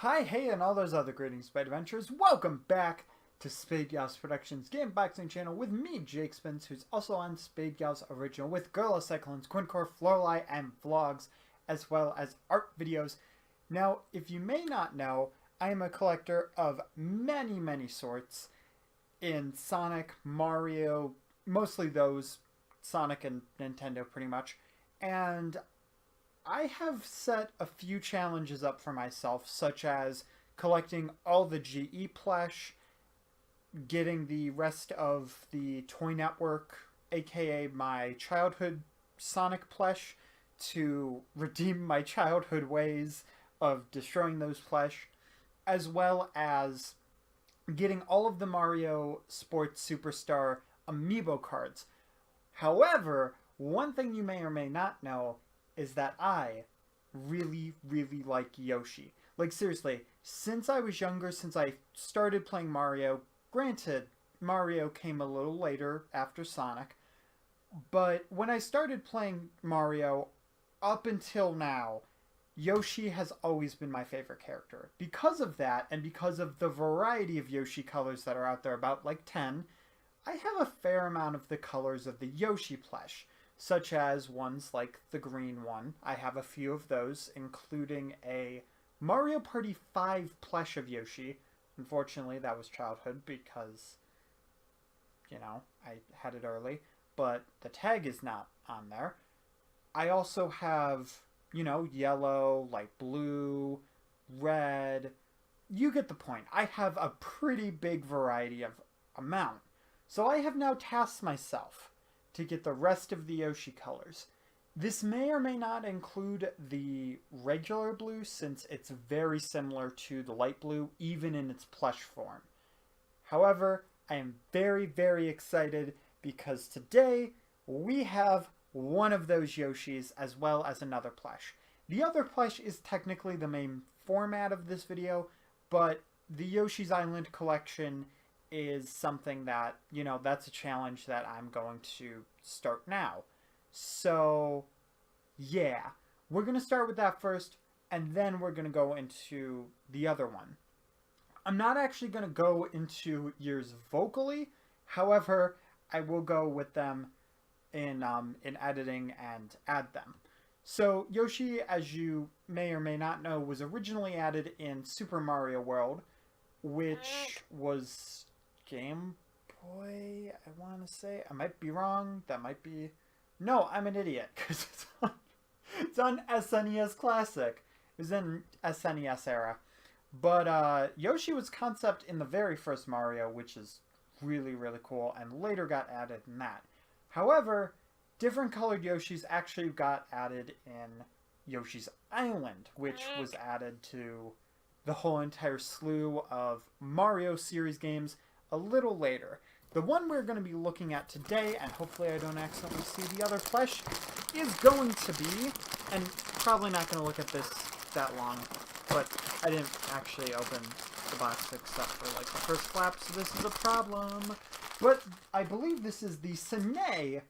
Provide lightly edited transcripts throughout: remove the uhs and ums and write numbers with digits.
Hi, hey, and all those other greetings, Spade Adventures. Welcome back to Spade Gals Productions Game Boxing Channel with me, Jake Spence, who's also on Spade Gals Original with Gorilla Cyclones, Quincore, Florali, and vlogs, as well as art videos. Now, if you may not know, I am a collector of many sorts in Sonic, Mario, mostly those, Sonic and Nintendo pretty much, and I have set a few challenges up for myself, such as collecting all the GE plush, getting the rest of the Toy Network, aka my childhood Sonic plush, to redeem my childhood ways of destroying those plush, as well as getting all of the Mario Sports Superstar amiibo cards. However, one thing you may or may not know is that I really like Yoshi. Like, seriously, since I was younger, since I started playing Mario, granted, Mario came a little later after Sonic, but when I started playing Mario, up until now, Yoshi has always been my favorite character. Because of that, and because of the variety of Yoshi colors that are out there, about like 10, I have a fair amount of the colors of the Yoshi plush, such as ones like the green one. I have a few of those, including a Mario Party 5 plush of Yoshi. Unfortunately, that was childhood because, I had it early, but the tag is not on there. I also have, yellow, light blue, red. You get the point. I have a pretty big variety of amount. So I have now tasked myself to get the rest of the Yoshi colors. This may or may not include the regular blue, since it's very similar to the light blue, even in its plush form. However, I am very excited because today we have one of those Yoshis as well as another plush. The other plush is technically the main format of this video, but the Yoshi's Island collection is something that, that's a challenge that I'm going to start now. So, yeah. We're going to start with that first, and then we're going to go into the other one. I'm not actually going to go into years vocally. However, I will go with them in editing and add them. So, Yoshi, as you may or may not know, was originally added in Super Mario World, which was Game Boy, I want to say. I might be wrong. That might be... No, I'm an idiot, because it's on SNES Classic. It was in SNES era. But Yoshi was concept in the very first Mario, which is really cool, and later got added in that. However, different colored Yoshis actually got added in Yoshi's Island, which was added to the whole entire slew of Mario series games a little later. The one we're going to be looking at today, and hopefully I don't accidentally see the other plush, is going to be, and probably not going to look at this that long, but I didn't actually open the box except for like the first flap, so this is a problem. But I believe this is the Sanei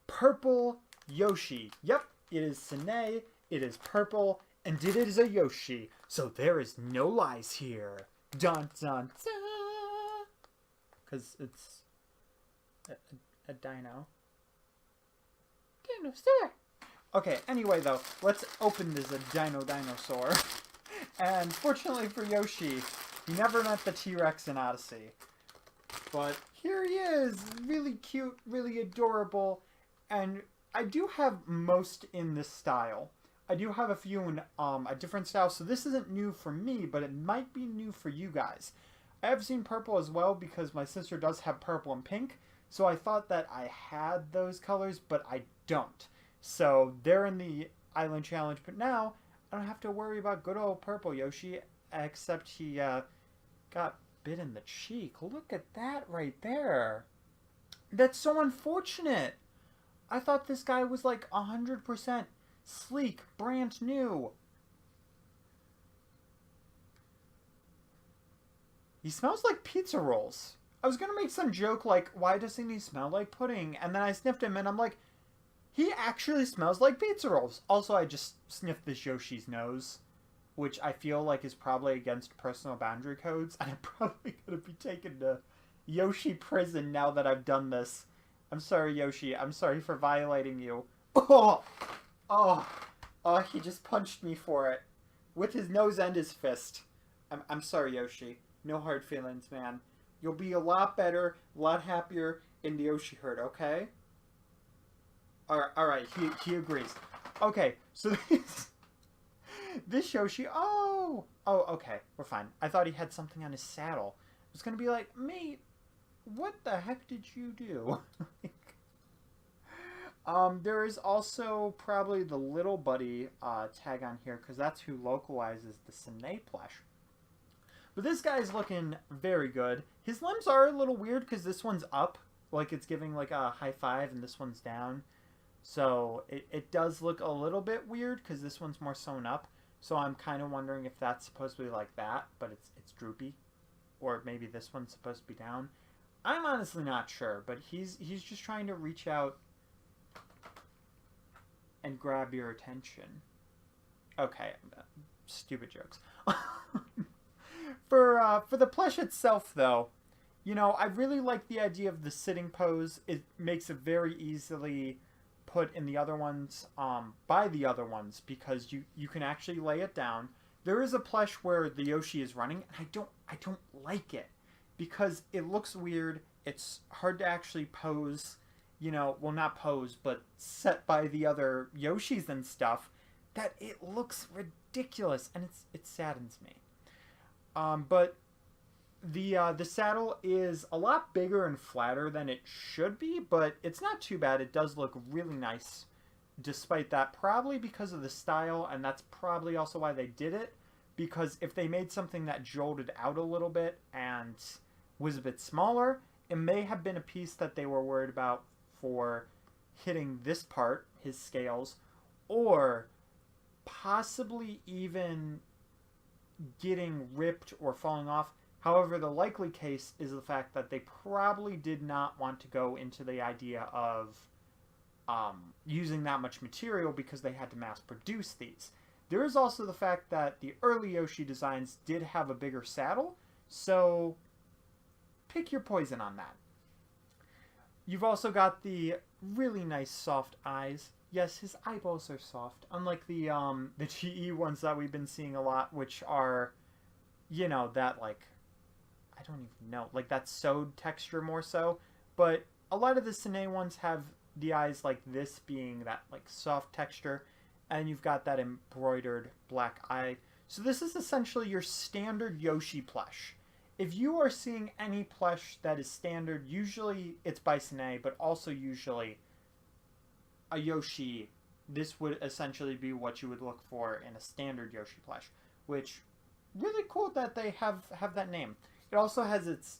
Purple Yoshi. Yep, it is Sanei, it is purple, and it is a Yoshi, so there is no lies here. Dun dun dun! Because it's a dino. Dinosaur! Okay, anyway though, let's open this dinosaur. And fortunately for Yoshi, he never met the T-Rex in Odyssey. But here he is, really cute, really adorable, and I do have most in this style. I do have a few in a different style, so this isn't new for me, but it might be new for you guys. I have seen purple as well because my sister does have purple and pink, so I thought that I had those colors, but I don't. So they're in the Island Challenge, but now I don't have to worry about good old purple Yoshi, except he got bit in the cheek. Look at that right there. That's so unfortunate. I thought this guy was like 100% sleek, brand new. He smells like pizza rolls. I was gonna make some joke like, why doesn't he smell like pudding? And then I sniffed him and I'm like, he actually smells like pizza rolls. Also, I just sniffed this Yoshi's nose. which I feel like is probably against personal boundary codes, and I'm probably going to be taken to Yoshi prison now that I've done this. I'm sorry, Yoshi. I'm sorry for violating you. Oh! Oh! Oh, he just punched me for it. With his nose and his fist. I'm sorry, Yoshi. No hard feelings, man. You'll be a lot better, a lot happier in the Yoshi herd, okay? Alright, he agrees. Okay, so this Yoshi... Oh, okay, we're fine. I thought he had something on his saddle. I was gonna be like, mate, what the heck did you do? There is also probably the little buddy tag on here, because that's who localizes the Sanei plush. But this guy's looking very good. His limbs are a little weird, because this one's up, like it's giving like a high five, and this one's down. So it does look a little bit weird, because this one's more sewn up. So I'm kind of wondering if that's supposed to be like that, but it's droopy. Or maybe this one's supposed to be down. I'm honestly not sure, but he's just trying to reach out and grab your attention. Okay, stupid jokes. For the plush itself, though, you know, I really like the idea of the sitting pose. It makes it very easily put in the other ones, by the other ones, because you can actually lay it down. There is a plush where the Yoshi is running, and I don't like it, because it looks weird. It's hard to actually pose, you know, well, not pose, but set by the other Yoshis and stuff, that it looks ridiculous, and it saddens me. But the saddle is a lot bigger and flatter than it should be, but it's not too bad. It does look really nice despite that, probably because of the style, and that's probably also why they did it, because if they made something that jolted out a little bit and was a bit smaller, it may have been a piece that they were worried about for hitting this part, his scales, or possibly even getting ripped or falling off. However, the likely case is the fact that they probably did not want to go into the idea of using that much material because they had to mass produce these. There is also the fact that the early Yoshi designs did have a bigger saddle, so pick your poison on that. You've also got the really nice soft eyes. Yes, his eyeballs are soft, unlike the GE ones that we've been seeing a lot, which are, you know, that, like, I don't even know, like that sewed texture more so. But a lot of the Sanei ones have the eyes like this, being that like soft texture, and you've got that embroidered black eye. So this is essentially your standard Yoshi plush. If you are seeing any plush that is standard, usually it's by Sanei, but also usually a Yoshi, this would essentially be what you would look for in a standard Yoshi plush, which really cool that they have that name. It also has its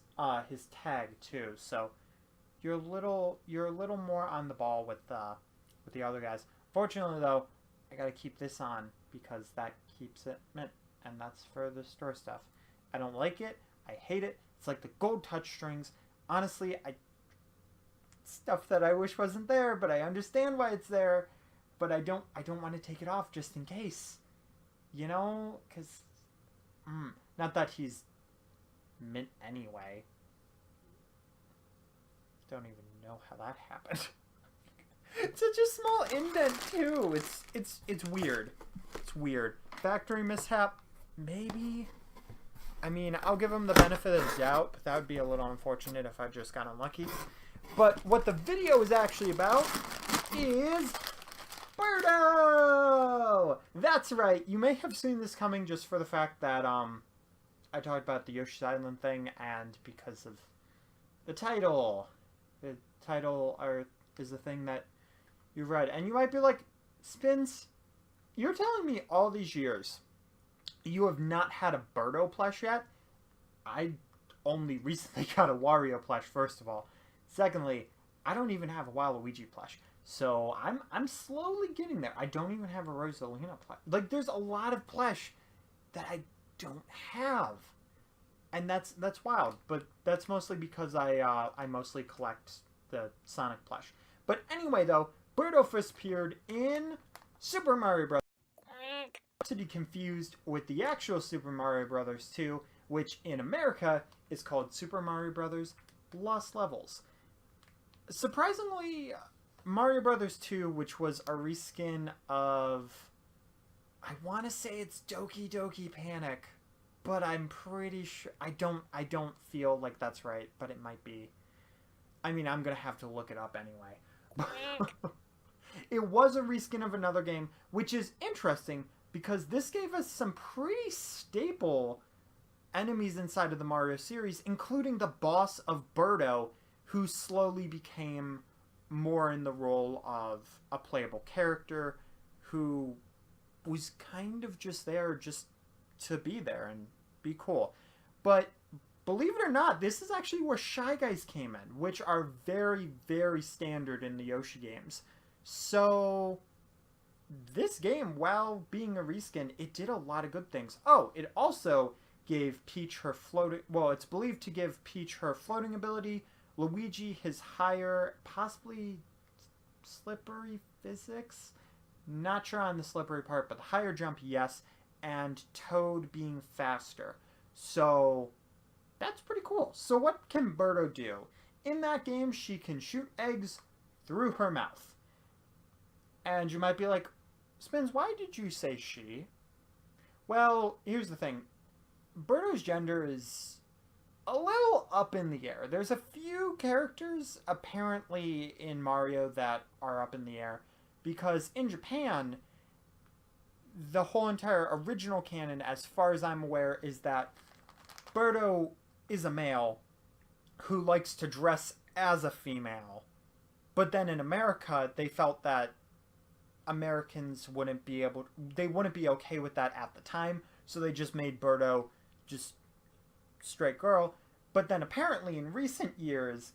his tag too, so you're a little more on the ball with the other guys. Fortunately, though, I gotta keep this on because that keeps it mint, and that's for the store stuff. I don't like it. I hate it. It's like the gold touch strings. Honestly, stuff that I wish wasn't there, but I understand why it's there. But I don't want to take it off just in case, you know, because not that he's mint anyway. Don't even know how that happened. It's such a small indent too. It's weird. It's weird. Factory mishap, maybe. I mean, I'll give him the benefit of the doubt, but that would be a little unfortunate if I just got unlucky. But what the video is actually about is Birdo! That's right. You may have seen this coming just for the fact that I talked about the Yoshi's Island thing, and because of the title. The title is the thing that you read. And you might be like, Spins, you're telling me all these years you have not had a Birdo plush yet? I only recently got a Wario plush, first of all. Secondly, I don't even have a Waluigi plush. So I'm slowly getting there. I don't even have a Rosalina plush. Like, there's a lot of plush that I don't have. And that's wild, but that's mostly because I mostly collect the Sonic plush. But anyway, though, Birdo first appeared in Super Mario Bros. to be confused with the actual Super Mario Bros. 2, which in America is called Super Mario Bros. Lost Levels. Surprisingly, Mario Bros. 2, which was a reskin of, I want to say it's Doki Doki Panic, but I'm pretty sure I don't feel like that's right, but it might be. I mean, I'm gonna have to look it up anyway. It was a reskin of another game, which is interesting because this gave us some pretty staple enemies inside of the Mario series, including the boss of Birdo, who slowly became more in the role of a playable character who was kind of just there just to be there and be cool. But believe it or not, this is actually where Shy Guys came in, which are very, very standard in the Yoshi games. So this game, while being a reskin, it did a lot of good things. Oh, it also gave Peach her floating... Well, it's believed to give Peach her floating ability, Luigi his higher, possibly slippery physics? Not sure on the slippery part, but the higher jump, yes, and Toad being faster. So that's pretty cool. So what can Birdo do? In that game, she can shoot eggs through her mouth. And you might be like, Spins, why did you say she? Well, here's the thing. Birdo's gender is a little up in the air. There's a few characters apparently in Mario that are up in the air, because in Japan, the whole entire original canon, as far as I'm aware, is that Birdo is a male who likes to dress as a female. But then in America, they felt that Americans wouldn't be okay with that at the time, so they just made Birdo just straight girl. But then apparently in recent years,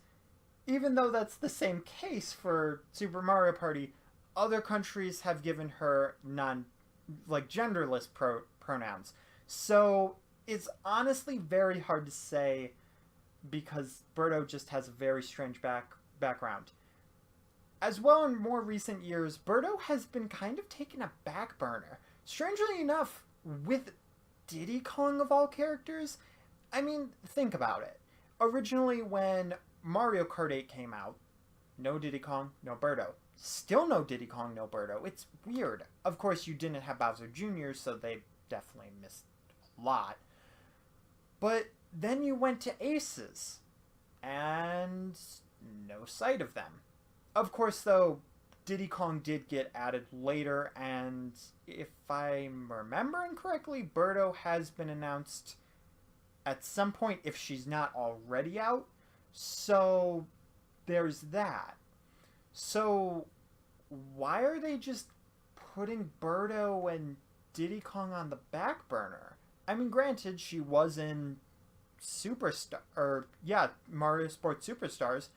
even though that's the same case for Super Mario Party, other countries have given her genderless pronouns. So it's honestly very hard to say, because Birdo just has a very strange background. As well, in more recent years, Birdo has been kind of taking a back burner. Strangely enough, with Diddy Kong of all characters, I mean, think about it. Originally, when Mario Kart 8 came out, no Diddy Kong, no Birdo. Still no Diddy Kong, no Birdo. It's weird. Of course, you didn't have Bowser Jr., so they definitely missed a lot. But then you went to Aces, and no sight of them. Of course, though, Diddy Kong did get added later, and if I'm remembering correctly, Birdo has been announced at some point, if she's not already out. So there's that. So why are they just putting Birdo and Diddy Kong on the back burner? I mean, granted, she was in Mario Sports Superstars,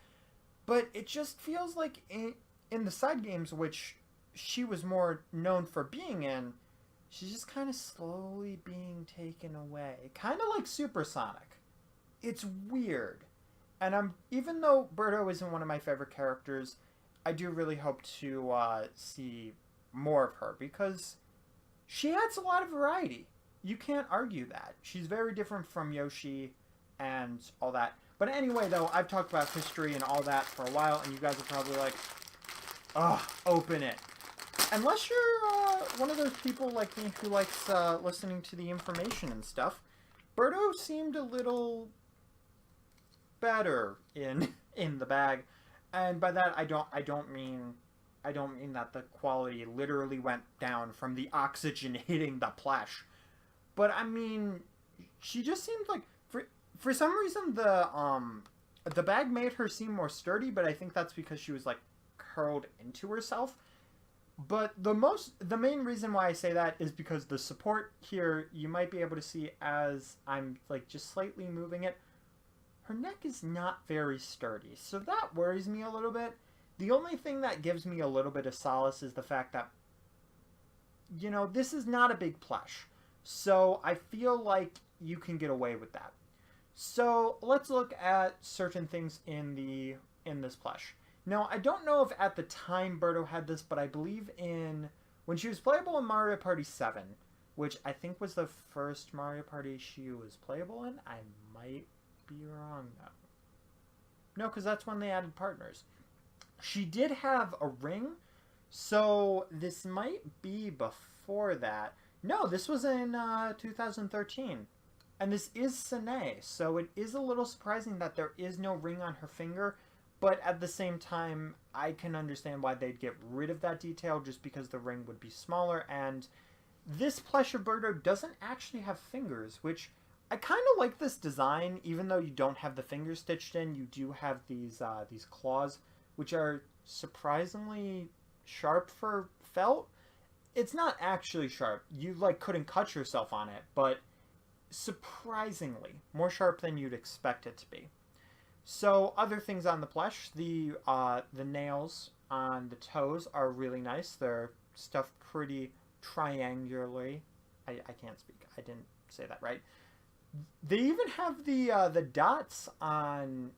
but it just feels like in the side games, which she was more known for being in, she's just kind of slowly being taken away. Kind of like Supersonic. It's weird. And even though Birdo isn't one of my favorite characters, I do really hope to see more of her, because she adds a lot of variety. You can't argue that. She's very different from Yoshi and all that. But anyway, though, I've talked about history and all that for a while, and you guys are probably like, ugh, open it. Unless you're one of those people like me who likes listening to the information and stuff, Birdo seemed a little better in the bag. And by that, I don't mean that the quality literally went down from the oxygen hitting the plush. But I mean, she just seemed like, for some reason, the bag made her seem more sturdy, but I think that's because she was like curled into herself. But the main reason why I say that is because the support here, you might be able to see as I'm like just slightly moving it, her neck is not very sturdy. So that worries me a little bit. The only thing that gives me a little bit of solace is the fact that, you know, this is not a big plush. So I feel like you can get away with that. So let's look at certain things in this plush. Now, I don't know if at the time Birdo had this, but I believe when she was playable in Mario Party 7, which I think was the first Mario Party she was playable in. I might be wrong, though. No, because that's when they added partners. She did have a ring, so this might be before that. No, this was in 2013. And this is Sanei, so it is a little surprising that there is no ring on her finger, but at the same time, I can understand why they'd get rid of that detail just because the ring would be smaller, and this plush of Birdo doesn't actually have fingers, which I kind of like this design. Even though you don't have the fingers stitched in, you do have these claws, which are surprisingly sharp for felt. It's not actually sharp. You like couldn't cut yourself on it, but surprisingly more sharp than you'd expect it to be. So other things on the plush, the nails on the toes are really nice. They're stuffed pretty triangularly. I can't speak. I didn't say that right. They even have the dots on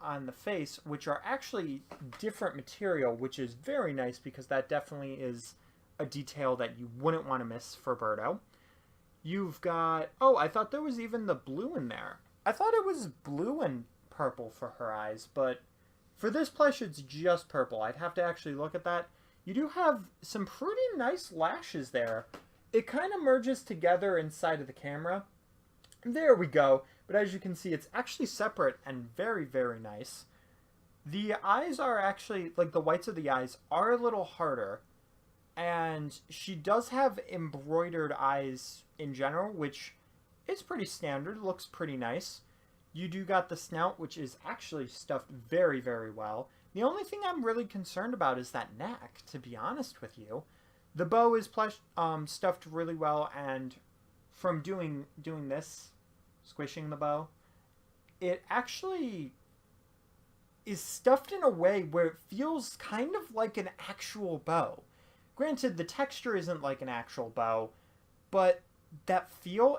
the face, which are actually different material, which is very nice because that definitely is a detail that you wouldn't want to miss for Birdo. You've got... Oh, I thought there was even the blue in there. I thought it was blue and purple for her eyes, but for this plush, it's just purple. I'd have to actually look at that. You do have some pretty nice lashes there. It kind of merges together inside of the camera. There we go. But as you can see, it's actually separate and very, very nice. The eyes are actually, like the whites of the eyes are a little harder. And she does have embroidered eyes in general, which is pretty standard. Looks pretty nice. You do got the snout, which is actually stuffed very, very well. The only thing I'm really concerned about is that neck, to be honest with you. The bow is stuffed really well, and from doing this, squishing the bow, it actually is stuffed in a way where it feels kind of like an actual bow. Granted, the texture isn't like an actual bow, but that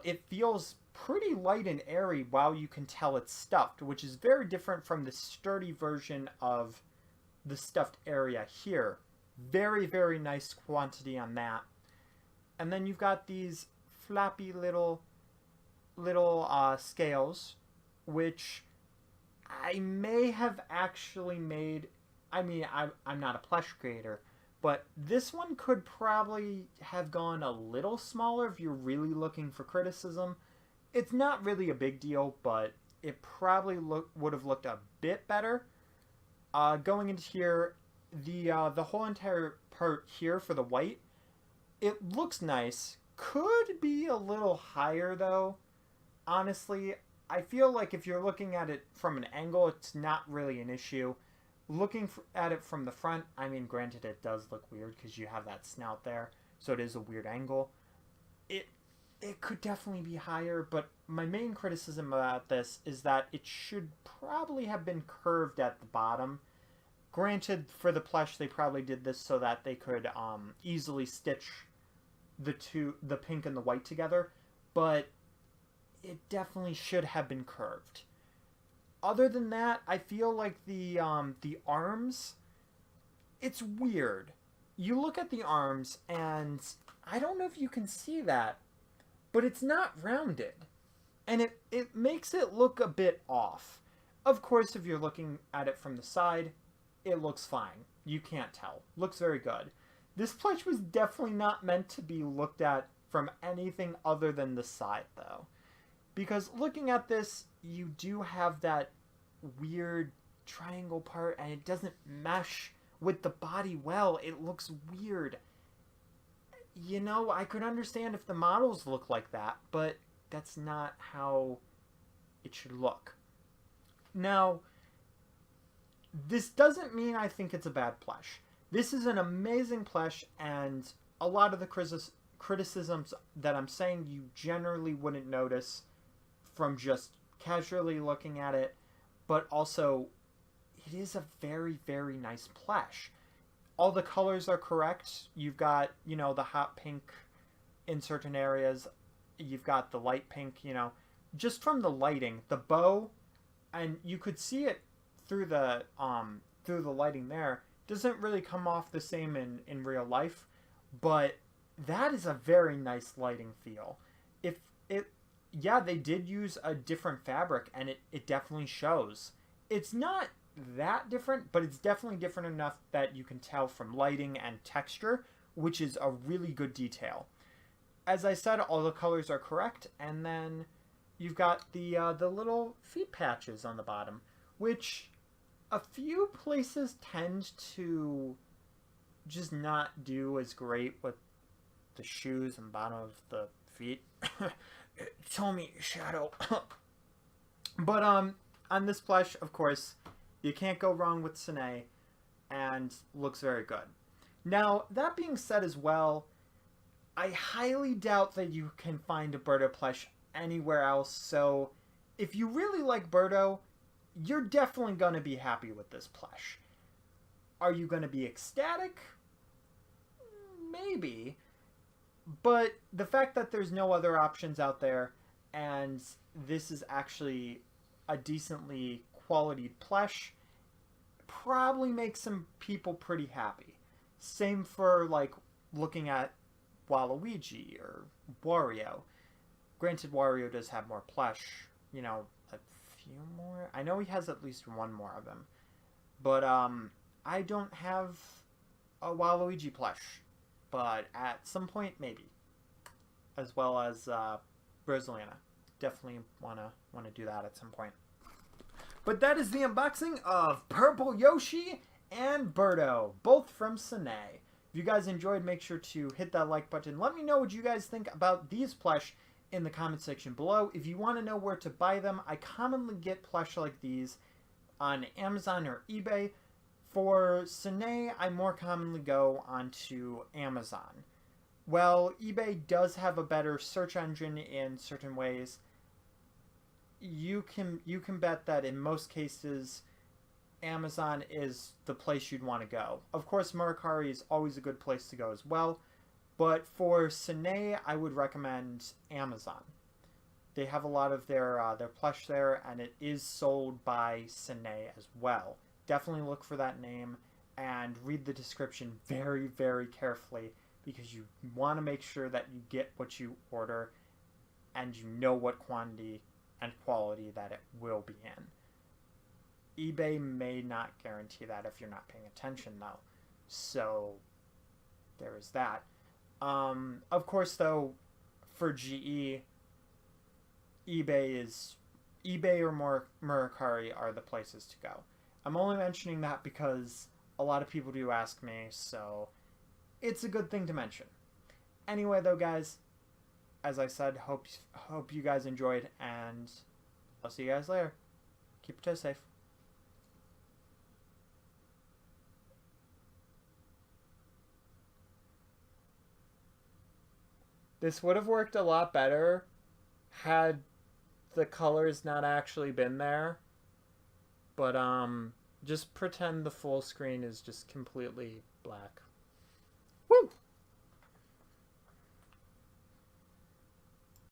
it feels pretty light and airy while you can tell it's stuffed, which is very different from the sturdy version of the stuffed area here. Very, very nice quantity on that. And then you've got these flappy little scales, which I may have actually made. I mean, I'm not a plush creator, but this one could probably have gone a little smaller if you're really looking for criticism. It's not really a big deal, but it probably would have looked a bit better. Going into here, the whole entire part here for the white, it looks nice. Could be a little higher though. Honestly, I feel like if you're looking at it from an angle, it's not really an issue. Looking at it from the front, I mean, granted, it does look weird because you have that snout there, so it is a weird angle. It could definitely be higher, but my main criticism about this is that it should probably have been curved at the bottom. Granted, for the plush, they probably did this so that they could easily stitch the pink and the white together, but it definitely should have been curved. Other than that, I feel like the arms, it's weird. You look at the arms, and I don't know if you can see that, but it's not rounded. And it makes it look a bit off. Of course, if you're looking at it from the side, it looks fine. You can't tell. Looks very good. This plush was definitely not meant to be looked at from anything other than the side, though. Because looking at this, you do have that weird triangle part, and it doesn't mesh with the body well. It looks weird. You know, I could understand if the models look like that, but that's not how it should look. Now, this doesn't mean I think it's a bad plush. This is an amazing plush, and a lot of the criticisms that I'm saying you generally wouldn't notice from just casually looking at it, but also it is a very, very nice plush. All the colors are correct. You've got, you know, the hot pink in certain areas. You've got the light pink, you know. Just from the lighting, the bow, and you could see it through the lighting there, doesn't really come off the same in real life, but that is a very nice lighting feel. If it, yeah, they did use a different fabric, and it definitely shows. It's not that different, but it's definitely different enough that you can tell from lighting and texture, which is a really good detail. As I said, all the colors are correct, and then you've got the little feet patches on the bottom, which a few places tend to just not do as great with the shoes and bottom of the feet. Show me shadow. But on this plush, of course, you can't go wrong with Sanei, and looks very good. Now, that being said as well, I highly doubt that you can find a Birdo plush anywhere else, so if you really like Birdo, you're definitely going to be happy with this plush. Are you going to be ecstatic? Maybe. But the fact that there's no other options out there, and this is actually a decently quality plush, probably makes some people pretty happy. Same for, like, looking at Waluigi or Wario. Granted, Wario does have more plush, you know, a few more. I know he has at least one more of them. But I don't have a Waluigi plush. But at some point, maybe. As well as Rosalina. Definitely wanna do that at some point. But that is the unboxing of Purple Yoshi and Birdo, both from Sanei. If you guys enjoyed, make sure to hit that like button. Let me know what you guys think about these plush in the comment section below. If you want to know where to buy them, I commonly get plush like these on Amazon or eBay. For Sanei, I more commonly go onto Amazon. Well, eBay does have a better search engine in certain ways. You can bet that in most cases, Amazon is the place you'd want to go. Of course, Mercari is always a good place to go as well. But for Sanei, I would recommend Amazon. They have a lot of their plush there, and it is sold by Sanei as well. Definitely look for that name and read the description very, very carefully, because you want to make sure that you get what you order and you know what quantity and quality that it will be in. eBay may not guarantee that if you're not paying attention, though. So there is that. Of course, though, for GE, eBay or Mercari are the places to go. I'm only mentioning that because a lot of people do ask me, so it's a good thing to mention. Anyway, though, guys, as I said, hope you guys enjoyed, and I'll see you guys later. Keep your toes safe. This would have worked a lot better had the colors not actually been there. But just pretend the full screen is just completely black. Woo!